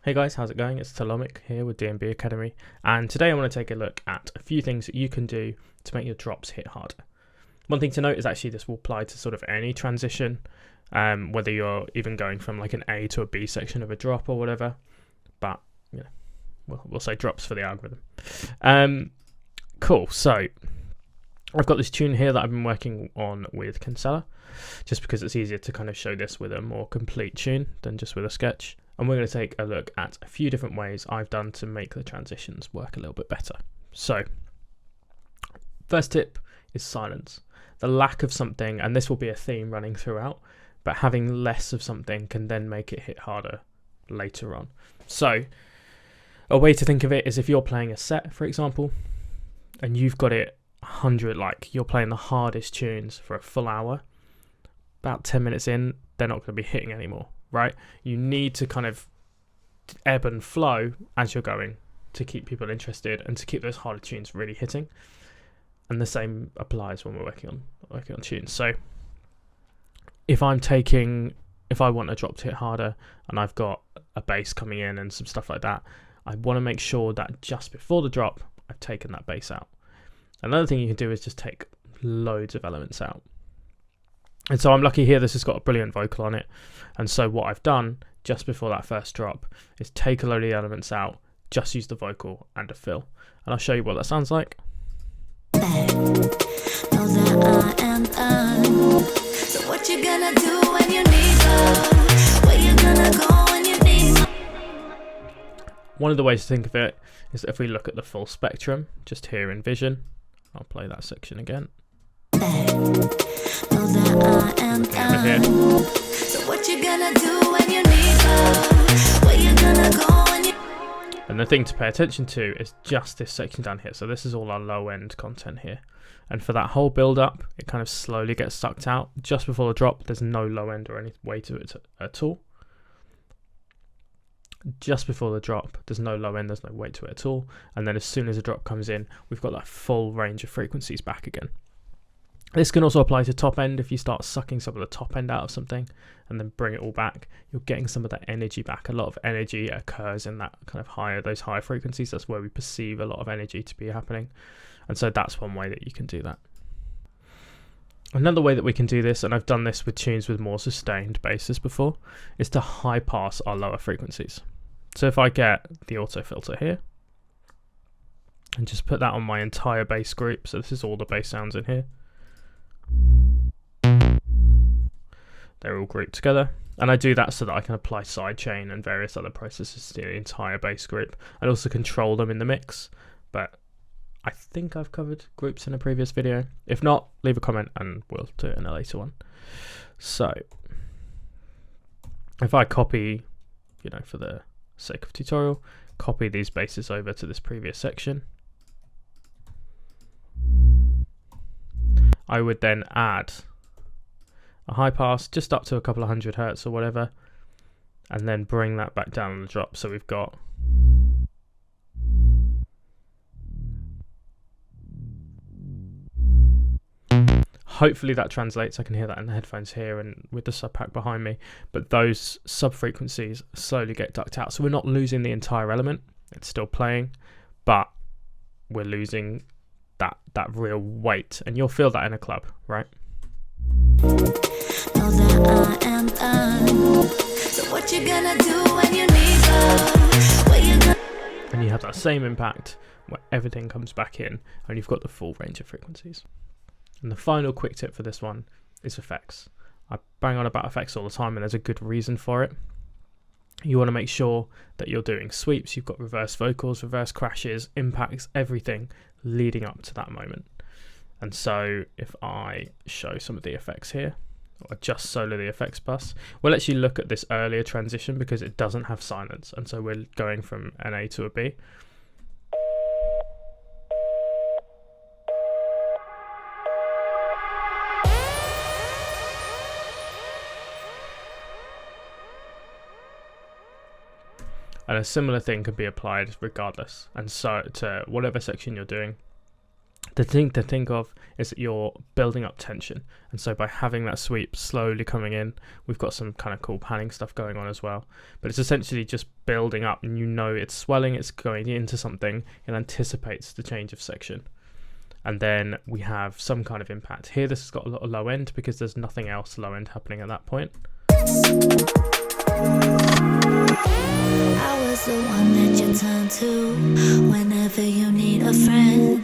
Hey guys, how's it going? It's Talomik here with DNB Academy, and today I want to take a look at a few things that you can do to make your drops hit harder. One thing to note is actually this will apply to sort of any transition, whether you're even going from like an A to a B section of a drop or whatever, but you know, we'll say drops for the algorithm. Cool, so I've got this tune here that I've been working on with Kinsella, just because it's easier to kind of show this with a more complete tune than just with a sketch. And we're going to take a look at a few different ways I've done to make the transitions work a little bit better. So, first tip is silence. The lack of something, and this will be a theme running throughout, but having less of something can then make it hit harder later on. So, a way to think of it is if you're playing a set, for example, and you've got it 100, like you're playing the hardest tunes for a full hour, about 10 minutes in, they're not going to be hitting anymore. Right, you need to kind of ebb and flow as you're going to keep people interested and to keep those harder tunes really hitting. And the same applies when we're working on tunes. So if I want a drop to hit harder and I've got a bass coming in and some stuff like that, I want to make sure that just before the drop I've taken that bass out. Another thing you can do is just take loads of elements out. And so I'm lucky here, this has got a brilliant vocal on it. And so what I've done just before that first drop is take a load of the elements out, just use the vocal and a fill. And I'll show you what that sounds like. One of the ways to think of it is that if we look at the full spectrum, just here in Vision, I'll play that section again. And the thing to pay attention to is just this section down here. So this is all our low end content here. And for that whole build up, it kind of slowly gets sucked out. Just before the drop, there's no low end or any way to it at all. Just before the drop, there's no low end, there's no weight to it at all. And then as soon as the drop comes in, we've got that full range of frequencies back again. This can also apply to top end. If you start sucking some of the top end out of something and then bring it all back, you're getting some of that energy back. A lot of energy occurs in that kind of those higher frequencies. That's where we perceive a lot of energy to be happening. And so that's one way that you can do that. Another way that we can do this, and I've done this with tunes with more sustained basses before, is to high pass our lower frequencies. So if I get the auto filter here and just put that on my entire bass group, so this is all the bass sounds in here. They're all grouped together, and I do that so that I can apply sidechain and various other processes to the entire bass group and also control them in the mix. But I think I've covered groups in a previous video. If not, leave a comment and we'll do it in a later one. So if I copy, for the sake of tutorial, copy these basses over to this previous section, I would then add a high pass just up to a couple of 100 hertz or whatever, and then bring that back down on the drop. So we've got hopefully that translates. I can hear that in the headphones here and with the sub pack behind me, but those sub frequencies slowly get ducked out. So we're not losing the entire element, it's still playing, but we're losing that real weight, and you'll feel that in a club, right? And you have that same impact where everything comes back in and you've got the full range of frequencies. And the final quick tip for this one is effects. I bang on about effects all the time, and there's a good reason for it. You want to make sure that you're doing sweeps, you've got reverse vocals, reverse crashes, impacts, everything leading up to that moment. And so if I show some of the effects here, or just solo the effects bus, we'll actually look at this earlier transition because it doesn't have silence. And so we're going from an A to a B. And a similar thing could be applied regardless. And so to whatever section you're doing, The thing to think of is that you're building up tension, and so by having that sweep slowly coming in, we've got some kind of cool panning stuff going on as well. But it's essentially just building up, and you know it's swelling, it's going into something, it anticipates the change of section. And then we have some kind of impact. Here this has got a lot of low end because there's nothing else low end happening at that point. I was the one that you turn to whenever you need a friend.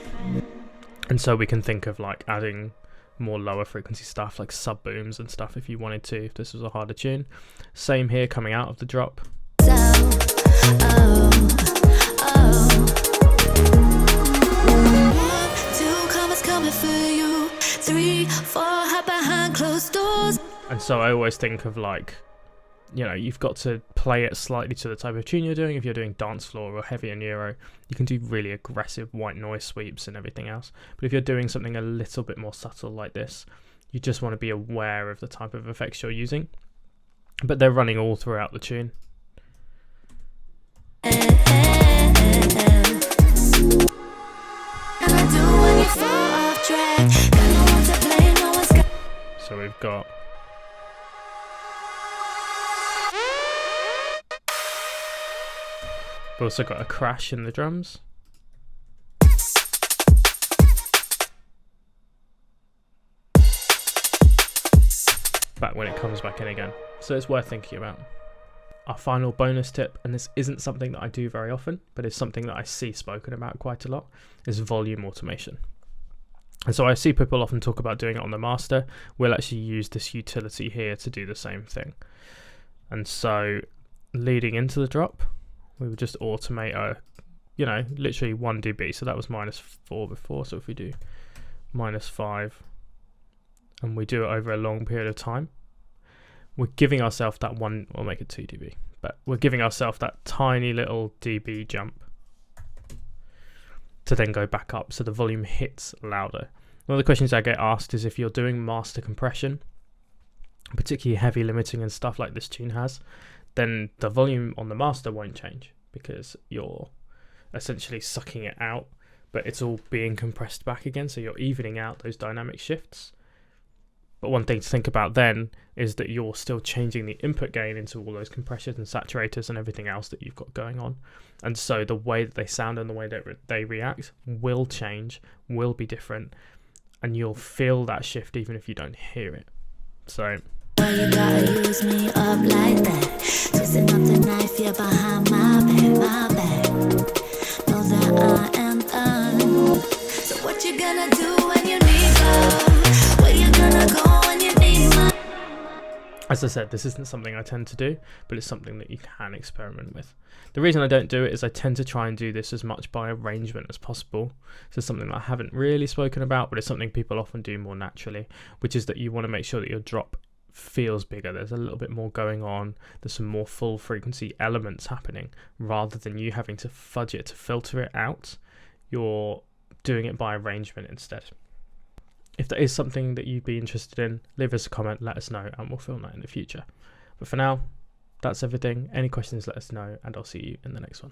And so we can think of like adding more lower frequency stuff like sub booms and stuff if you wanted to, if this was a harder tune. Same here coming out of the drop. So, two commas coming for you, 3, 4 hide behind closed doors. And so I always think of like, you know, you've got to play it slightly to the type of tune you're doing. If you're doing dance floor or heavier neuro, you can do really aggressive white noise sweeps and everything else. But if you're doing something a little bit more subtle like this, you just want to be aware of the type of effects you're using. But they're running all throughout the tune. So we've got we've also got a crash in the drums. Back when it comes back in again. So it's worth thinking about. Our final bonus tip, and this isn't something that I do very often, but it's something that I see spoken about quite a lot, is volume automation. And so I see people often talk about doing it on the master. We'll actually use this utility here to do the same thing. And so leading into the drop, we would just automate literally 1 dB. So that was -4 before. So if we do -5 and we do it over a long period of time, we're giving ourselves that we'll make it 2 dB, but we're giving ourselves that tiny little dB jump to then go back up. So the volume hits louder. One of the questions I get asked is if you're doing master compression, particularly heavy limiting and stuff like this tune has, then the volume on the master won't change because you're essentially sucking it out, but it's all being compressed back again, so you're evening out those dynamic shifts. But one thing to think about then is that you're still changing the input gain into all those compressors and saturators and everything else that you've got going on. And so the way that they sound and the way that they react will change, will be different, and you'll feel that shift even if you don't hear it. So why you gotta use me up like that? Twisting up the knife, you're behind my back. Know that I am done. So what you gonna do when you need love? Where you gonna go when you need my... As I said, this isn't something I tend to do, but it's something that you can experiment with. The reason I don't do it is I tend to try and do this as much by arrangement as possible. So it's something that I haven't really spoken about, but it's something people often do more naturally, which is that you want to make sure that your drop feels bigger. There's a little bit more going on. There's some more full frequency elements happening rather than you having to fudge it to filter it out. You're doing it by arrangement instead. If that is something that you'd be interested in, leave us a comment, let us know, and we'll film that in the future. But for now, that's everything. Any questions, let us know, and I'll see you in the next one.